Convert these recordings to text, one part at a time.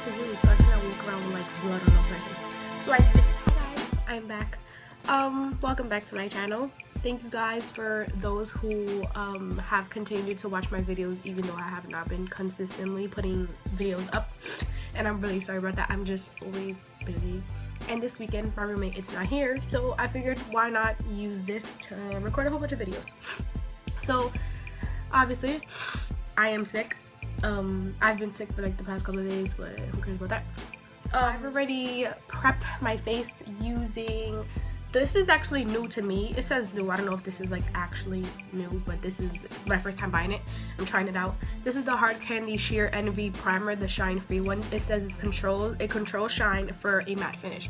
to do so I cannot walk around with like blood all over my face. So hi guys, I'm back. Welcome back to my channel. Thank you guys for those who have continued to watch my videos even though I have not been consistently putting videos up, and I'm really sorry about that. I'm just always busy, and this weekend my roommate is not here, so I figured why not use this to record a whole bunch of videos. So obviously I am sick. I've been sick for like the past couple of days, but who cares about that? I've already prepped my face using, this is actually new to me. It says new. I don't know if this is like actually new, but this is my first time buying it. I'm trying it out. This is the Hard Candy Sheer Envy Primer, the shine free one. It says it controls shine for a matte finish,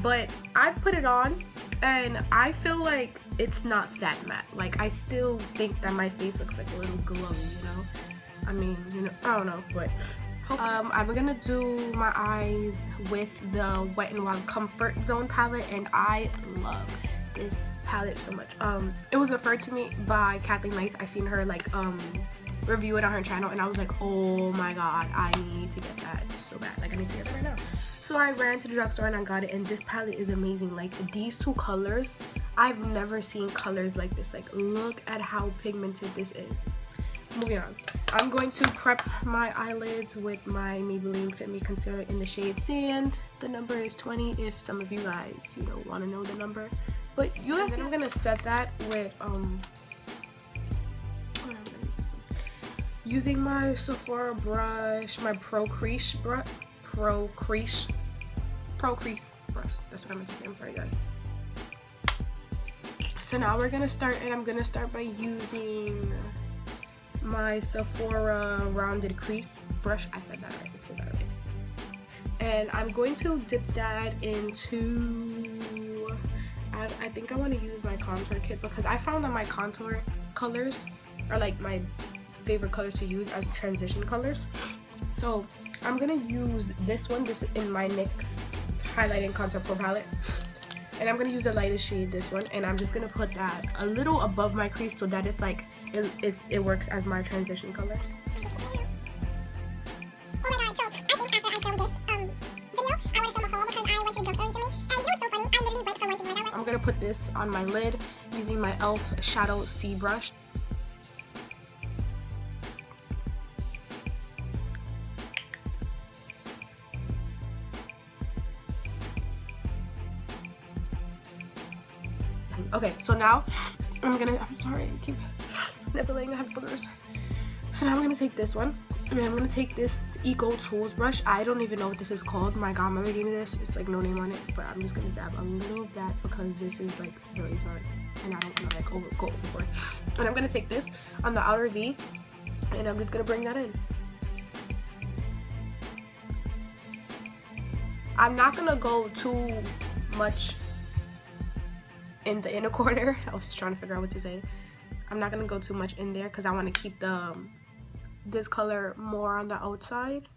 but I put it on and I feel like it's not that matte. Like I still think that my face looks like a little glowy, you know? I mean, you know, I don't know, but I'm gonna do my eyes with the Wet n Wild Comfort Zone palette, and I love this palette so much. It was referred to me by Kathleen. I seen her like review it on her channel, and I was like, oh my god, I need to get that so bad. Like I need to get it right now. So I ran to the drugstore and I got it, and this palette is amazing. Like these two colors, I've never seen colors like this. Like look at how pigmented this is. Moving on, I'm going to prep my eyelids with my Maybelline Fit Me Concealer in the shade Sand. The number is 20 if some of you guys, you know, want to know the number. But you guys, I'm going to set that with, using my Sephora brush, my Pro Crease brush. That's what I'm going to say. I'm sorry, guys. So now we're going to start, and I'm going to start by using my Sephora rounded crease brush. I said that right. And I'm going to dip that into, I think I want to use my contour kit, because I found that my contour colors are like my favorite colors to use as transition colors. So I'm gonna use this one, this in my NYX highlighting contour pro palette, and I'm gonna use the lightest shade, this one, and I'm just gonna put that a little above my crease so that it's like it works as my transition color. Oh my god, so I think after I filmed this video, I want to film a haul because I went to the drugstore recently, and you know what's so funny? I literally went from one thing to another. I'm gonna put this on my lid using my e.l.f. Shadow C brush. Okay, so now I'm sorry, I keep sniffling, I have boogers. So now I'm gonna take this one, and I'm gonna take this Eco Tools brush. I don't even know what this is called. My godmother gave me this. It's like no name on it, but I'm just gonna dab a little of that because this is like really dark, and I don't wanna like go overboard. And I'm gonna take this on the outer V, and I'm just gonna bring that in. I'm not gonna go too much in the inner corner. I was just trying to figure out what to say. I'm not gonna go too much in there because I want to keep the this color more on the outside.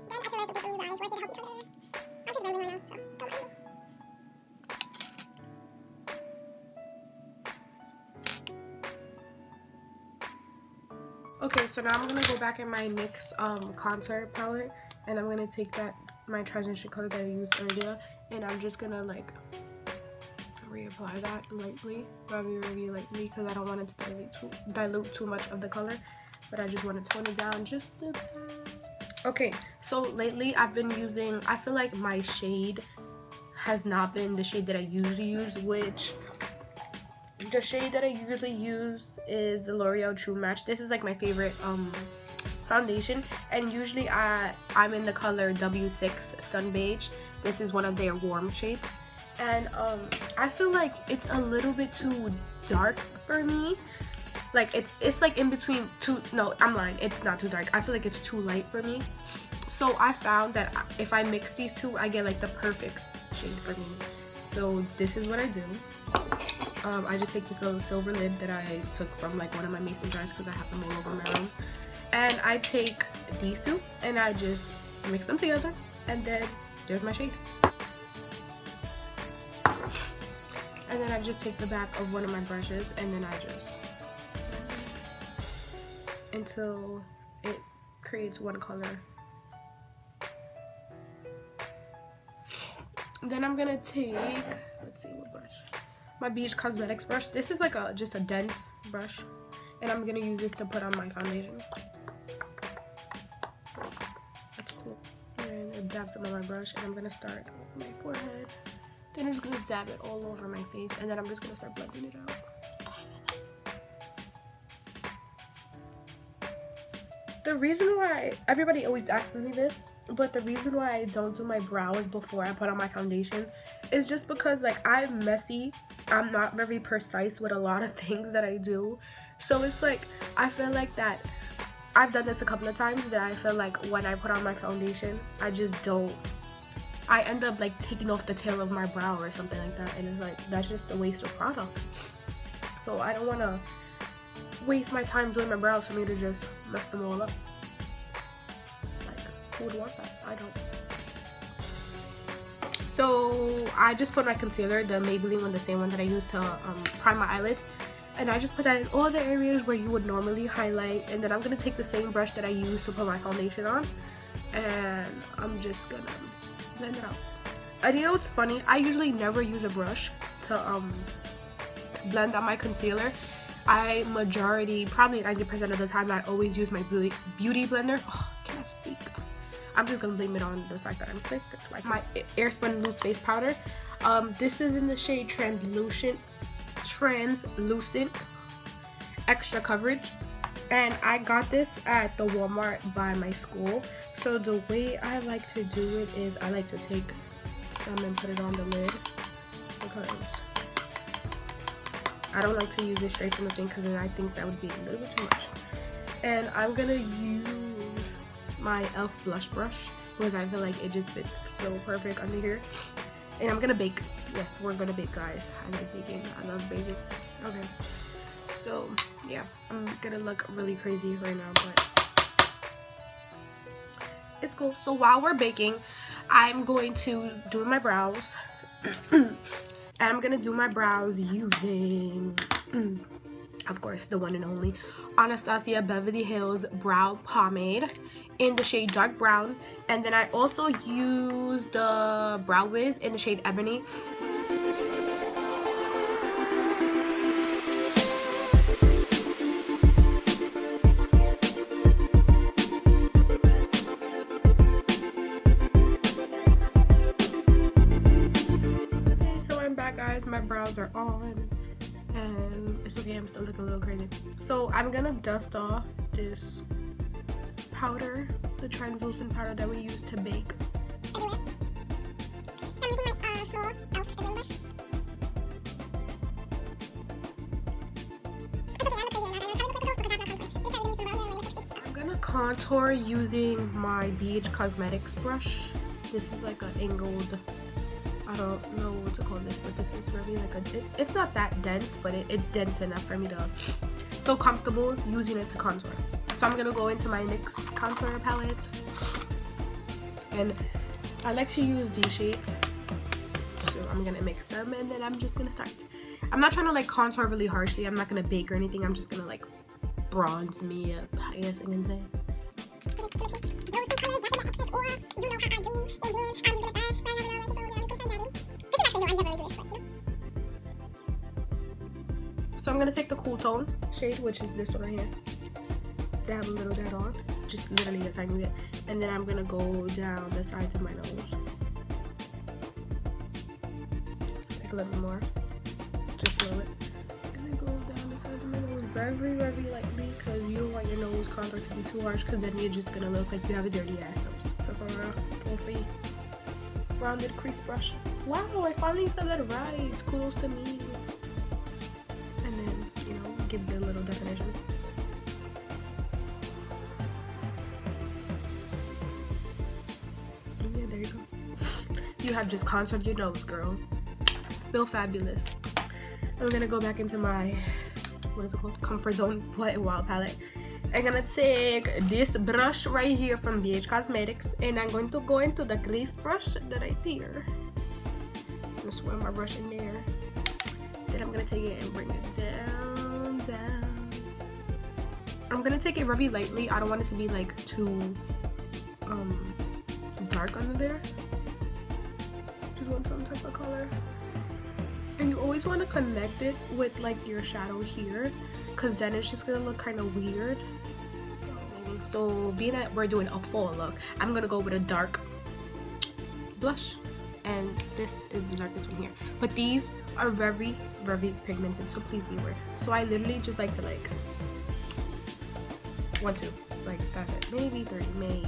Then I can learn something from you guys. We're here to help each other. I'm just rambling right now, so don't mind me. Okay, so now I'm gonna go back in my NYX contour palette, and I'm gonna take that, my transition color that I used earlier, and I'm just gonna like reapply that lightly, very lightly, because I don't want it to dilute too much of the color, but I just want to tone it down just a bit. Okay, so lately I've been using, I feel like my shade has not been the shade that I usually use, which the shade that I usually use is the Loreal True Match. This is like my favorite foundation, and usually I'm in the color W6 Sun Beige. This is one of their warm shades, and I feel like it's a little bit too dark for me. Like it's like in between two, no, I'm lying, it's not too dark. I feel like it's too light for me. So I found that if I mix these two, I get like the perfect shade for me. So this is what I do. I just take this little silver lid that I took from like one of my mason jars because I have them all over my room, and I take these two and I just mix them together, and then there's my shade. And then I just take the back of one of my brushes, and then I just until it creates one color. Then I'm gonna take, let's see what brush, my BH Cosmetics brush. This is like just a dense brush, and I'm gonna use this to put on my foundation. That's cool. And I dab some on my brush, and I'm gonna start with my forehead. Then I'm just gonna dab it all over my face, and then I'm just gonna start blending it out. The reason why, everybody always asks me this, but the reason why I don't do my brows before I put on my foundation is just because, like, I'm messy. I'm not very precise with a lot of things that I do. So it's like, I feel like that I've done this a couple of times, that I feel like when I put on my foundation, I end up like taking off the tail of my brow or something like that, and it's like, that's just a waste of product. So I don't want to waste my time doing my brows for me to just mess them all up. Like, who would want that? I don't. So I just put my concealer, the Maybelline one, the same one that I use to prime my eyelids, and I just put that in all the areas where you would normally highlight. And then I'm gonna take the same brush that I use to put my foundation on, and I'm just gonna blend it out. And you know what's funny? I usually never use a brush to blend out my concealer. I probably 90% of the time, I always use my beauty blender. Oh, can I speak? I'm just gonna blame it on the fact that I'm sick. It's like my Airspun loose face powder. This is in the shade translucent extra coverage, and I got this at the Walmart by my school. So the way I like to do it is I like to take some and put it on the lid, because I don't like to use it straight from the thing, because then I think that would be a little bit too much. And I'm gonna use my e.l.f. blush brush, because I feel like it just fits so perfect under here. And I'm gonna bake. Yes, we're gonna bake, guys. I like baking. I love baking. Okay. So yeah, I'm gonna look really crazy right now, but it's cool. So while we're baking, I'm going to do my brows. And I'm gonna do my brows using, of course, the one and only Anastasia Beverly Hills Brow Pomade in the shade Dark Brown. And then I also use the Brow Wiz in the shade Ebony. My brows are on, and it's okay, I'm still looking a little crazy. So I'm gonna dust off this powder, the translucent powder that we use to bake. Everywhere. I'm using my small e.l.f. stippling brush. I'm gonna contour using my BH Cosmetics brush. This is like an angled, I don't know what to call this, but this is really like it's not that dense, but it's dense enough for me to feel comfortable using it to contour. So I'm gonna go into my NYX contour palette, and I like to use these shades. So I'm gonna mix them, and then I'm just gonna start. I'm not trying to like contour really harshly. I'm not gonna bake or anything. I'm just gonna like bronze me up, I guess I can say. So I'm gonna take the Cool Tone shade, which is this one right here. Dab a little bit on, just literally a tiny bit, and then I'm gonna go down the sides of my nose. Take a little bit more, just a little bit, and then go down the sides of my nose very, very lightly, because you don't want your nose contour to be too harsh, because then you're just gonna look like you have a dirty ass nose. Sephora, Ofra, rounded crease brush. Wow, I finally said that right. Kudos to me. And then, you know, gives it a little definition. And yeah, there you go. You have just contoured your nose, girl. Feel fabulous. I'm gonna go back into my, what is it called? Comfort Zone Wet n Wild palette. I'm gonna take this brush right here from BH Cosmetics, and I'm going to go into the crease brush right there. I'm gonna swirl my brush in there. Then I'm gonna take it and bring it down. I'm gonna take it very lightly. I don't want it to be like too dark under there. Just want some type of color. And you always want to connect it with like your shadow here, because then it's just gonna look kind of weird. So being that we're doing a fall look, I'm gonna go with a dark blush, and this is the darkest one here. But these are very, very pigmented, so please be aware. So I literally just like to like 1, 2, like that's it, maybe 3, maybe.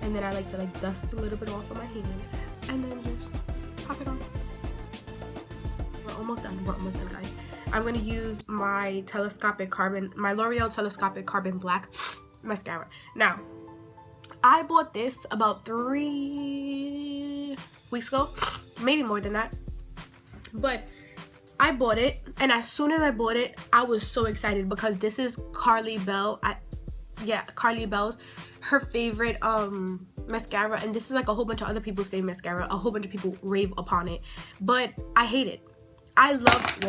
And then I like to like dust a little bit off of my hand, and then just pop it on. We're almost done, guys. I'm gonna use my L'Oreal Telescopic Carbon Black mascara. Now, I bought this about 3 weeks ago, maybe more than that. But I bought it, and as soon as I bought it, I was so excited because this is Carly Bell's, her favorite mascara, and this is like a whole bunch of other people's favorite mascara. A whole bunch of people rave upon it, but I hate it. I love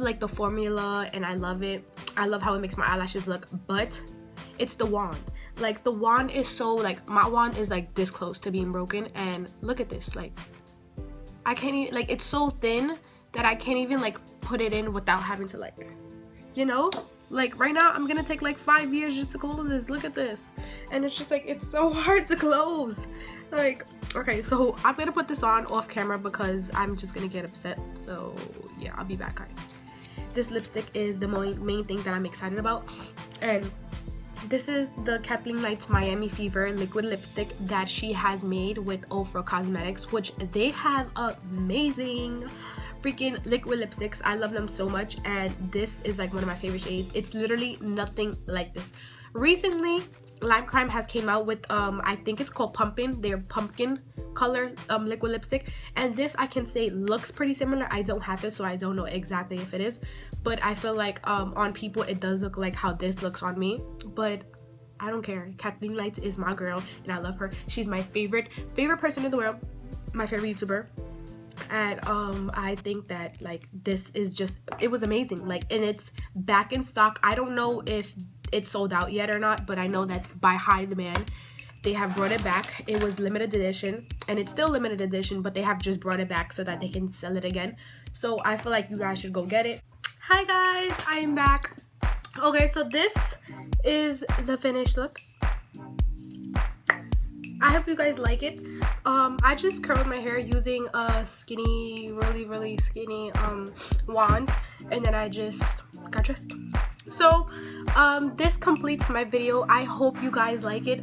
like the formula, and I love it. I love how it makes my eyelashes look, but it's the wand. Like the wand is so, like, my wand is like this close to being broken, and look at this, like I can't even, like, it's so thin that I can't even like put it in without having to, like, you know, like right now I'm gonna take like 5 years just to close this. Look at this, and it's just like, it's so hard to close. Like, okay, so I'm gonna put this on off camera because I'm just gonna get upset. So yeah, I'll be back, guys. This lipstick is the main thing that I'm excited about, and this is the Kathleen Miami Fever liquid lipstick that she has made with Ofra Cosmetics, which they have amazing freaking liquid lipsticks. I love them so much, and this is like one of my favorite shades. It's literally nothing like this. Recently, Lime Crime has came out with I think it's called Pumpkin, their pumpkin color liquid lipstick, and this I can say looks pretty similar. I don't have it, so I don't know exactly if it is, but I feel like on people it does look like how this looks on me. But I don't care. Kathleen Lights is my girl, and I love her. She's my favorite person in the world, my favorite YouTuber. And I think that like this is just, it was amazing. Like, and it's back in stock. I don't know if it's sold out yet or not, but I know that by high demand they have brought it back. It was limited edition, and it's still limited edition, but they have just brought it back so that they can sell it again. So I feel like you guys should go get it. Hi guys, I am back. Okay, so this is the finished look. I hope you guys like it. I just curled my hair using a skinny, really skinny wand, and then I just got dressed. So this completes my video. I hope you guys like it.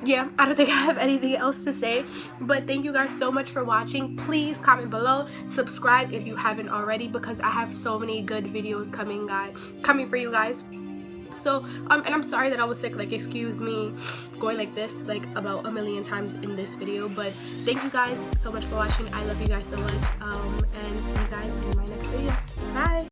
Yeah, I don't think I have anything else to say, but thank you guys so much for watching. Please comment below, subscribe if you haven't already, because I have so many good videos coming for you guys. So and I'm sorry that I was sick, like, excuse me going like this like about a million times in this video, but thank you guys so much for watching. I love you guys so much, and see you guys in my next video. Bye.